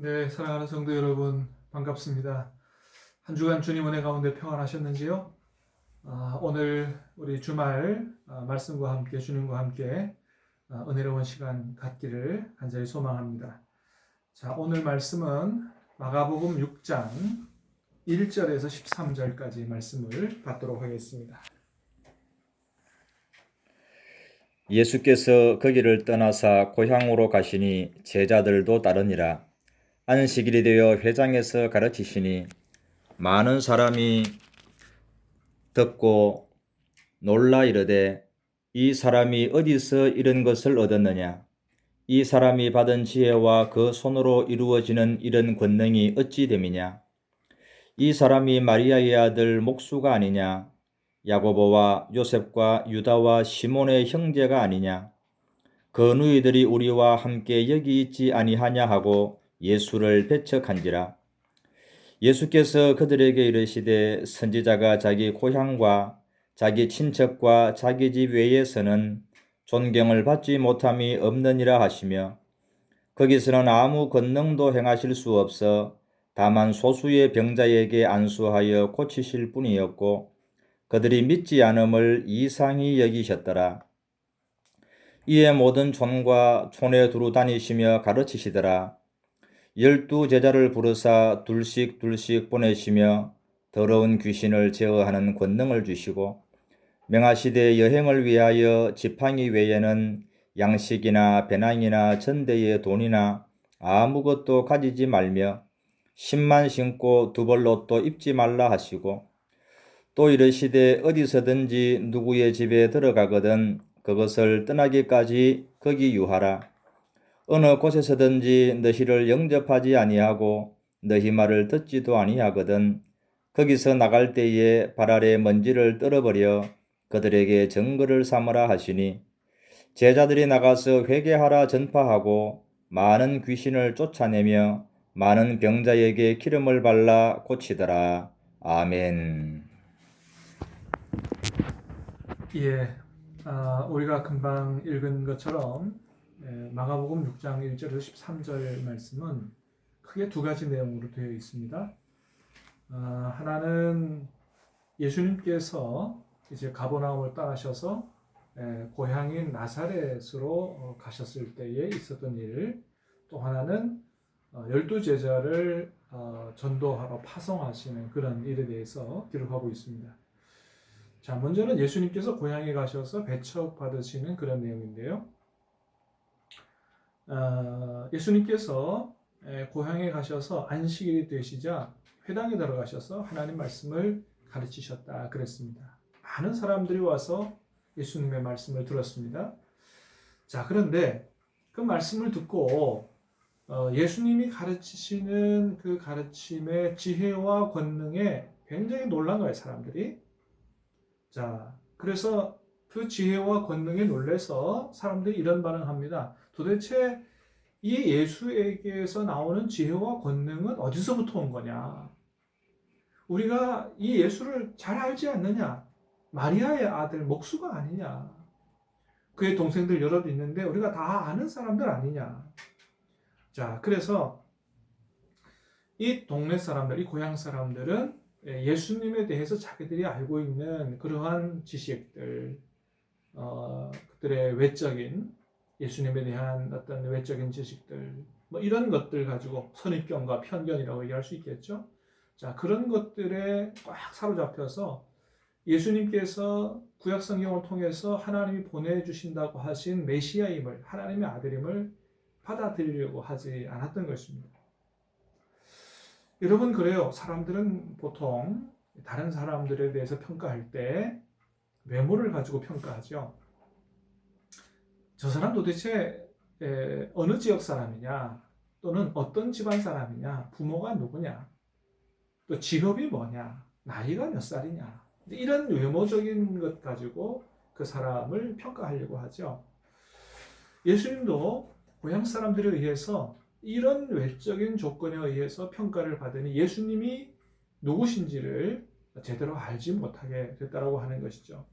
네, 사랑하는 성도 여러분, 반갑습니다. 한 주간 주님 은혜 가운데 평안하셨는지요? 오늘 우리 주말 말씀과 함께 주님과 함께 은혜로운 시간 갖기를 간절히 소망합니다. 자, 오늘 말씀은 마가복음 6장 1절에서 13절까지 말씀을 받도록 하겠습니다. 예수께서 거기를 떠나사 고향으로 가시니 제자들도 따르니라. 안식일이 되어 회당에서 가르치시니 많은 사람이 듣고 놀라 이르되, 이 사람이 어디서 이런 것을 얻었느냐? 이 사람이 받은 지혜와 그 손으로 이루어지는 이런 권능이 어찌 됨이냐? 이 사람이 마리아의 아들 목수가 아니냐? 야고보와 요셉과 유다와 시몬의 형제가 아니냐? 그 누이들이 우리와 함께 여기 있지 아니하냐 하고 예수를 배척한지라. 예수께서 그들에게 이르시되, 선지자가 자기 고향과 자기 친척과 자기 집 외에서는 존경을 받지 못함이 없느니라 하시며, 거기서는 아무 권능도 행하실 수 없어 다만 소수의 병자에게 안수하여 고치실 뿐이었고, 그들이 믿지 않음을 이상히 여기셨더라. 이에 모든 촌과 촌에 두루 다니시며 가르치시더라. 12제자를 부르사 둘씩 보내시며 더러운 귀신을 제어하는 권능을 주시고, 명하시되 여행을 위하여 지팡이 외에는 양식이나 배낭이나 전대의 돈이나 아무것도 가지지 말며 신만 신고 두벌옷도 입지 말라 하시고, 또 이르시되 어디서든지 누구의 집에 들어가거든 그것을 떠나기까지 거기 유하라. 어느 곳에서든지 너희를 영접하지 아니하고 너희 말을 듣지도 아니하거든 거기서 나갈 때에 발 아래 먼지를 떨어버려 그들에게 증거를 삼으라 하시니, 제자들이 나가서 회개하라 전파하고 많은 귀신을 쫓아내며 많은 병자에게 기름을 발라 고치더라. 아멘. 예, 우리가 금방 읽은 것처럼 마가복음 6장 1절에서 13절 말씀은 크게 두 가지 내용으로 되어 있습니다. 하나는 예수님께서 이제 가버나움을 떠나셔서 고향인 나사렛으로 가셨을 때에 있었던 일, 또 하나는 12제자를 전도하러 파송하시는 그런 일에 대해서 기록하고 있습니다. 자, 먼저는 예수님께서 고향에 가셔서 배척받으시는 그런 내용인데요. 예수님께서 고향에 가셔서 안식일이 되시자 회당에 들어가셔서 하나님 말씀을 가르치셨다 그랬습니다. 많은 사람들이 와서 예수님의 말씀을 들었습니다. 자, 그런데 그 말씀을 듣고 예수님이 가르치시는 그 가르침의 지혜와 권능에 굉장히 놀란 거예요, 사람들이. 자, 그래서 그 지혜와 권능에 놀래서 사람들이 이런 반응합니다. 도대체 이 예수에게서 나오는 지혜와 권능은 어디서부터 온 거냐? 우리가 이 예수를 잘 알지 않느냐? 마리아의 아들 목수가 아니냐? 그의 동생들 여럿 있는데 우리가 다 아는 사람들 아니냐? 자, 그래서 이 동네 사람들, 이 고향 사람들은 예수님에 대해서 자기들이 알고 있는 그러한 지식들, 그들의 외적인 예수님에 대한 어떤 외적인 지식들, 뭐 이런 것들 가지고 선입견과 편견이라고 얘기할 수 있겠죠. 자, 그런 것들에 꽉 사로잡혀서 예수님께서 구약 성경을 통해서 하나님이 보내주신다고 하신 메시아임을, 하나님의 아들임을 받아들이려고 하지 않았던 것입니다. 여러분, 그래요. 사람들은 보통 다른 사람들에 대해서 평가할 때 외모를 가지고 평가하죠. 저 사람 도대체 어느 지역 사람이냐, 또는 어떤 집안 사람이냐, 부모가 누구냐, 또 직업이 뭐냐, 나이가 몇 살이냐, 이런 외모적인 것 가지고 그 사람을 평가하려고 하죠. 예수님도 고향 사람들에 의해서 이런 외적인 조건에 의해서 평가를 받으니 예수님이 누구신지를 제대로 알지 못하게 됐다고 하는 것이죠.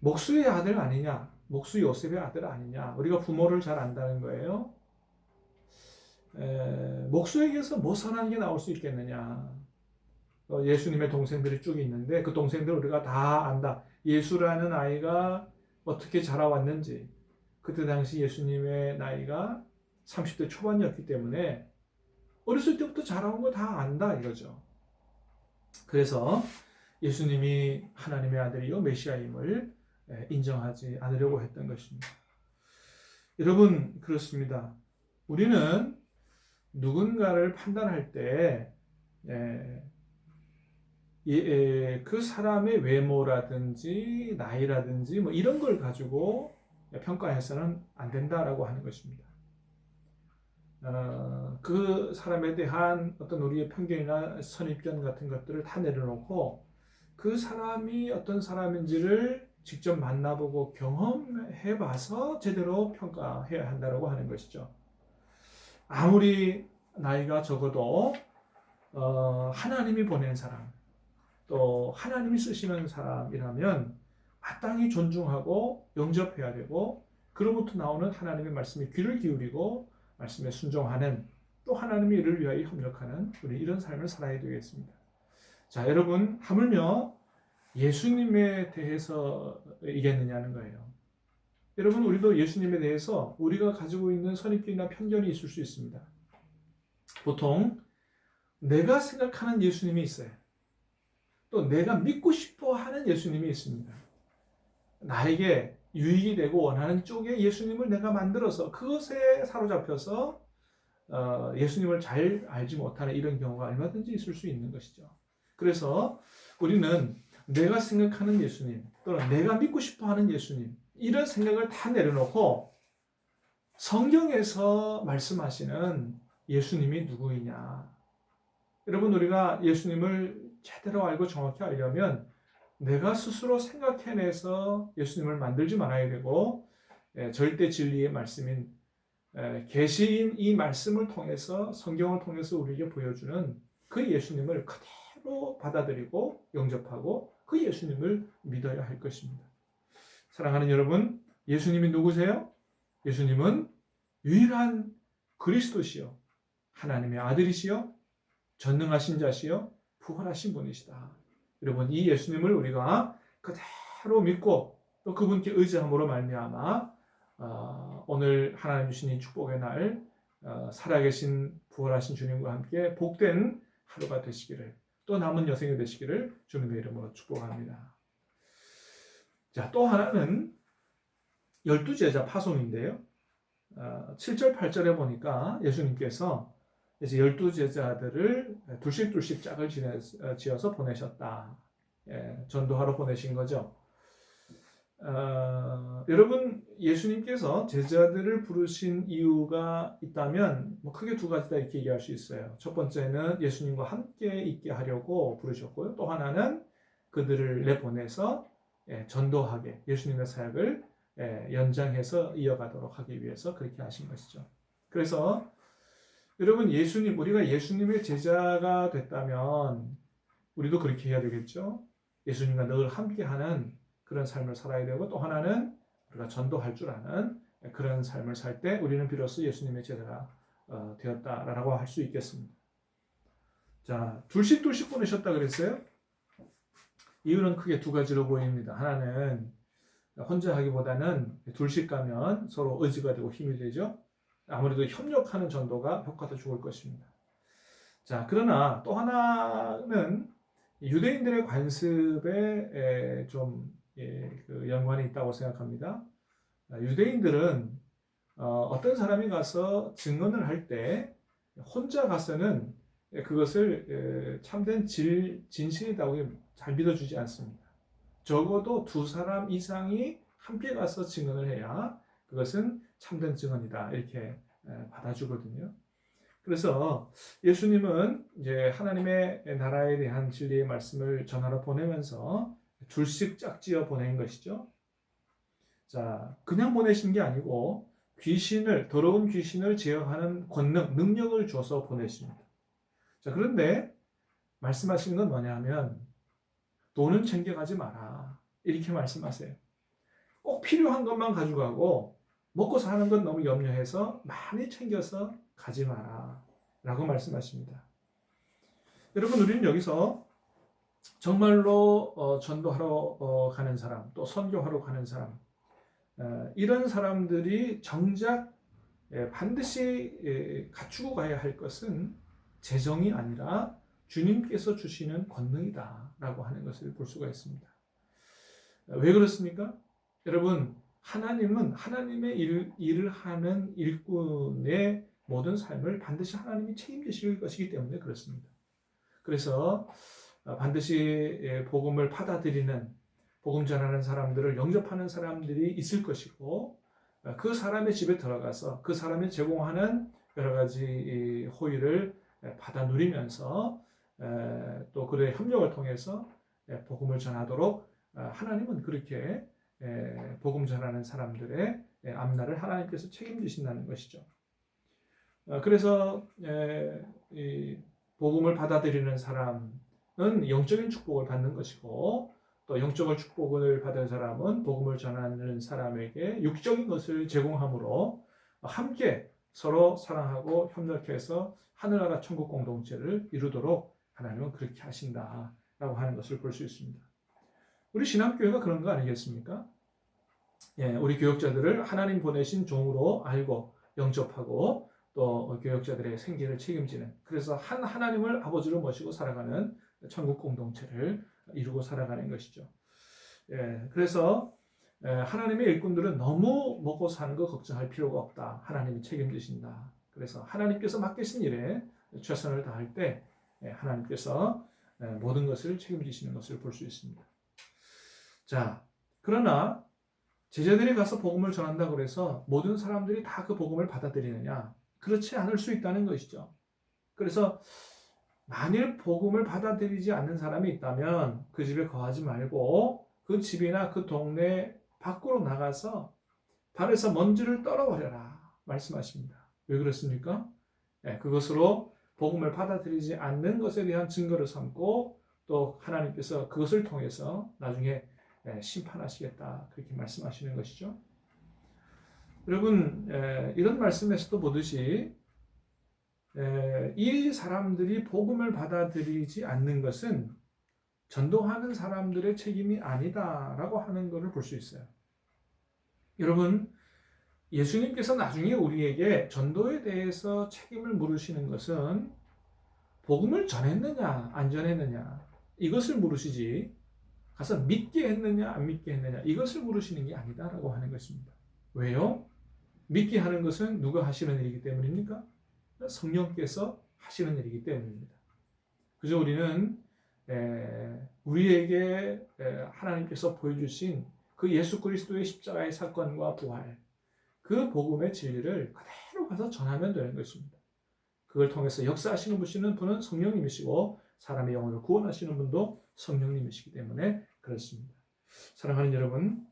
목수의 아들 아니냐? 목수 요셉의 아들 아니냐? 우리가 부모를 잘 안다는 거예요. 목수에게서 뭐 선한 게 나올 수 있겠느냐. 예수님의 동생들이 쭉 있는데 그 동생들 우리가 다 안다. 예수라는 아이가 어떻게 자라왔는지. 그때 당시 예수님의 나이가 30대 초반이었기 때문에 어렸을 때부터 자라온 거 다 안다 이거죠. 그래서 예수님이 하나님의 아들이요 메시아임을 인정하지 않으려고 했던 것입니다. 여러분 그렇습니다. 우리는 누군가를 판단할 때 그 사람의 외모라든지 나이라든지 뭐 이런 걸 가지고 평가해서는 안 된다라고 하는 것입니다. 그 사람에 대한 어떤 우리의 편견이나 선입견 같은 것들을 다 내려놓고 그 사람이 어떤 사람인지를 직접 만나보고 경험해봐서 제대로 평가해야 한다고 하는 것이죠. 아무리 나이가 적어도 하나님이 보낸 사람, 또 하나님이 쓰시는 사람이라면 마땅히 존중하고 영접해야 되고 그로부터 나오는 하나님의 말씀에 귀를 기울이고 말씀에 순종하는 또 하나님의 일을 위하여 협력하는 우리 이런 삶을 살아야 되겠습니다. 자, 여러분 하물며 예수님에 대해서 이겠느냐는 거예요. 여러분 우리도 예수님에 대해서 우리가 가지고 있는 선입견이나 편견이 있을 수 있습니다. 보통 내가 생각하는 예수님이 있어요. 또 내가 믿고 싶어 하는 예수님이 있습니다. 나에게 유익이 되고 원하는 쪽에 예수님을 내가 만들어서 그것에 사로잡혀서 예수님을 잘 알지 못하는 이런 경우가 얼마든지 있을 수 있는 것이죠. 그래서 우리는 내가 생각하는 예수님 또는 내가 믿고 싶어하는 예수님 이런 생각을 다 내려놓고 성경에서 말씀하시는 예수님이 누구이냐. 여러분 우리가 예수님을 제대로 알고 정확히 알려면 내가 스스로 생각해내서 예수님을 만들지 말아야 되고 절대 진리의 말씀인 계시인 이 말씀을 통해서 성경을 통해서 우리에게 보여주는 그 예수님을 그대로 받아들이고 영접하고 그 예수님을 믿어야 할 것입니다. 사랑하는 여러분, 예수님이 누구세요? 예수님은 유일한 그리스도시요 하나님의 아들이시요 전능하신 자시요 부활하신 분이시다. 여러분 이 예수님을 우리가 그대로 믿고 또 그분께 의지함으로 말미암아 오늘 하나님 주신 이 축복의 날 살아계신 부활하신 주님과 함께 복된 하루가 되시기를 또 남은 여생이 되시기를 주님의 이름으로 축복합니다. 자, 또 하나는 12제자 파송인데요. 7절 8절에 보니까 예수님께서 이제 12제자들을 둘씩 짝을 지어서 보내셨다. 전도하러 보내신 거죠. 여러분 예수님께서 제자들을 부르신 이유가 있다면 뭐 크게 두 가지다 이렇게 얘기할 수 있어요. 첫 번째는 예수님과 함께 있게 하려고 부르셨고요. 또 하나는 그들을 내보내서 전도하게 예수님의 사역을 연장해서 이어가도록 하기 위해서 그렇게 하신 것이죠. 그래서 여러분 우리가 예수님의 제자가 됐다면 우리도 그렇게 해야 되겠죠. 예수님과 늘 함께하는 그런 삶을 살아야 되고 또 하나는 우리가 전도할 줄 아는 그런 삶을 살 때 우리는 비로소 예수님의 제자가 되었다라고 할 수 있겠습니다. 자, 둘씩 보내셨다 그랬어요. 이유는 크게 두 가지로 보입니다. 하나는 혼자 하기보다는 둘씩 가면 서로 의지가 되고 힘이 되죠. 아무래도 협력하는 전도가 효과도 좋을 것입니다. 자, 그러나 또 하나는 유대인들의 관습에 좀 그 연관이 있다고 생각합니다. 유대인들은 어떤 사람이 가서 증언을 할 때 혼자 가서는 그것을 참된 진실이라고 잘 믿어주지 않습니다. 적어도 두 사람 이상이 함께 가서 증언을 해야 그것은 참된 증언이다 이렇게 받아주거든요. 그래서 예수님은 이제 하나님의 나라에 대한 진리의 말씀을 전하러 보내면서 둘씩 짝지어 보낸 것이죠. 자, 그냥 보내신 게 아니고 더러운 귀신을 제어하는 권능, 능력을 줘서 보내십니다. 자, 그런데 말씀하시는 건 뭐냐면 돈은 챙겨가지 마라 이렇게 말씀하세요. 꼭 필요한 것만 가져가고 먹고 사는 건 너무 염려해서 많이 챙겨서 가지 마라. 라고 말씀하십니다. 여러분, 우리는 여기서 정말로 전도하러 가는 사람, 또 선교하러 가는 사람, 이런 사람들이 정작 반드시 갖추고 가야 할 것은 재정이 아니라 주님께서 주시는 권능이다라고 하는 것을 볼 수가 있습니다. 왜 그렇습니까? 여러분, 하나님은 하나님의 일을 하는 일꾼의 모든 삶을 반드시 하나님이 책임지실 것이기 때문에 그렇습니다. 그래서 반드시 복음을 받아들이는, 복음 전하는 사람들을 영접하는 사람들이 있을 것이고, 그 사람의 집에 들어가서 그 사람이 제공하는 여러 가지 호의를 받아 누리면서 또 그들의 협력을 통해서 복음을 전하도록 하나님은 그렇게 복음 전하는 사람들의 앞날을 하나님께서 책임지신다는 것이죠. 그래서 이 복음을 받아들이는 사람은 영적인 축복을 받는 것이고, 또 영적인 축복을 받은 사람은 복음을 전하는 사람에게 육적인 것을 제공함으로 함께 서로 사랑하고 협력해서 하늘나라 천국 공동체를 이루도록 하나님은 그렇게 하신다라고 하는 것을 볼 수 있습니다. 우리 신앙교회가 그런 거 아니겠습니까? 우리 교역자들을 하나님 보내신 종으로 알고 영접하고 또 교역자들의 생계를 책임지는, 그래서 한 하나님을 아버지로 모시고 살아가는 천국 공동체를 이루고 살아가는 것이죠. 그래서 하나님의 일꾼들은 너무 먹고 사는 거 걱정할 필요가 없다. 하나님이 책임지신다. 그래서 하나님께서 맡기신 일에 최선을 다할 때 하나님께서 모든 것을 책임지시는 것을 볼 수 있습니다. 자, 그러나 제자들이 가서 복음을 전한다고 해서 모든 사람들이 다 그 복음을 받아들이느냐? 그렇지 않을 수 있다는 것이죠. 그래서 만일 복음을 받아들이지 않는 사람이 있다면 그 집에 거하지 말고 그 집이나 그 동네 밖으로 나가서 발에서 먼지를 떨어버려라 말씀하십니다. 왜 그렇습니까? 그것으로 복음을 받아들이지 않는 것에 대한 증거를 삼고 또 하나님께서 그것을 통해서 나중에 심판하시겠다 그렇게 말씀하시는 것이죠. 여러분, 이런 말씀에서도 보듯이 이 사람들이 복음을 받아들이지 않는 것은 전도하는 사람들의 책임이 아니다라고 하는 것을 볼 수 있어요. 여러분, 예수님께서 나중에 우리에게 전도에 대해서 책임을 물으시는 것은 복음을 전했느냐 안 전했느냐 이것을 물으시지, 가서 믿게 했느냐 안 믿게 했느냐 이것을 물으시는 게 아니다라고 하는 것입니다. 왜요? 믿게 하는 것은 누가 하시는 일이기 때문입니까? 성령께서 하시는 일이기 때문입니다. 그저 우리는 우리에게 하나님께서 보여주신 그 예수 그리스도의 십자가의 사건과 부활, 그 복음의 진리를 그대로 가서 전하면 되는 것입니다. 그걸 통해서 역사하시는 분은 성령님이시고 사람의 영혼을 구원하시는 분도 성령님이시기 때문에 그렇습니다. 사랑하는 여러분,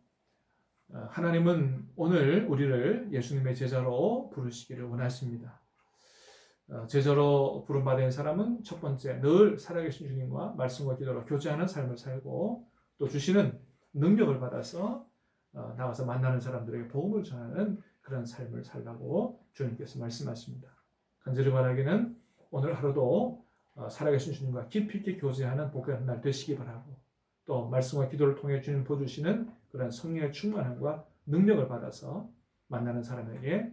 하나님은 오늘 우리를 예수님의 제자로 부르시기를 원하십니다. 제자로 부름받은 사람은 첫 번째, 늘 살아계신 주님과 말씀과 기도로 교제하는 삶을 살고 또 주시는 능력을 받아서 나와서 만나는 사람들에게 복음을 전하는 그런 삶을 살라고 주님께서 말씀하십니다. 간절히 바라기는 오늘 하루도 살아계신 주님과 깊이 있게 교제하는 복된 날 되시기 바라고, 또 말씀과 기도를 통해 주님 보여주시는 그런 성령의 충만함과 능력을 받아서 만나는 사람에게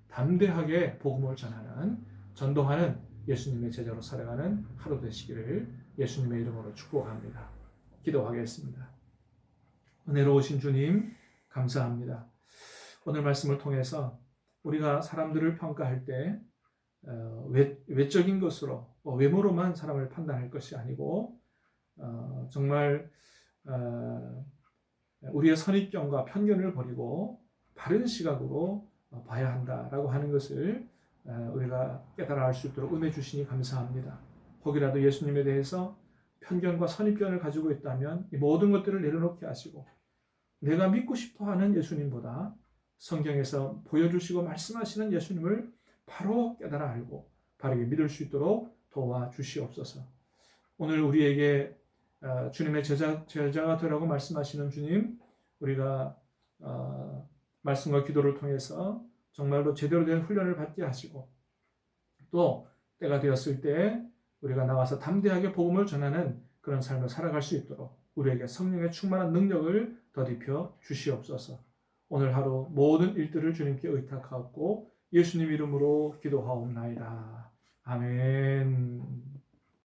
담대하게 복음을 전하는, 전도하는 예수님의 제자로 살아가는 하루 되시기를 예수님의 이름으로 축복합니다. 기도하겠습니다. 은혜로우신 주님 감사합니다. 오늘 말씀을 통해서 우리가 사람들을 평가할 때 외적인 것으로 외모로만 사람을 판단할 것이 아니고 정말 우리의 선입견과 편견을 버리고 바른 시각으로 봐야 한다라고 하는 것을 우리가 깨달아 알 수 있도록 은혜 주시니 감사합니다. 혹이라도 예수님에 대해서 편견과 선입견을 가지고 있다면 이 모든 것들을 내려놓게 하시고 내가 믿고 싶어하는 예수님보다 성경에서 보여주시고 말씀하시는 예수님을 바로 깨달아 알고 바르게 믿을 수 있도록 도와주시옵소서. 오늘 우리에게 주님의 제자가 되라고 말씀하시는 주님, 우리가 말씀과 기도를 통해서 정말로 제대로 된 훈련을 받게 하시고 또 때가 되었을 때 우리가 나가서 담대하게 복음을 전하는 그런 삶을 살아갈 수 있도록 우리에게 성령의 충만한 능력을 더입혀 주시옵소서. 오늘 하루 모든 일들을 주님께 의탁하고 예수님 이름으로 기도하옵나이다. 아멘.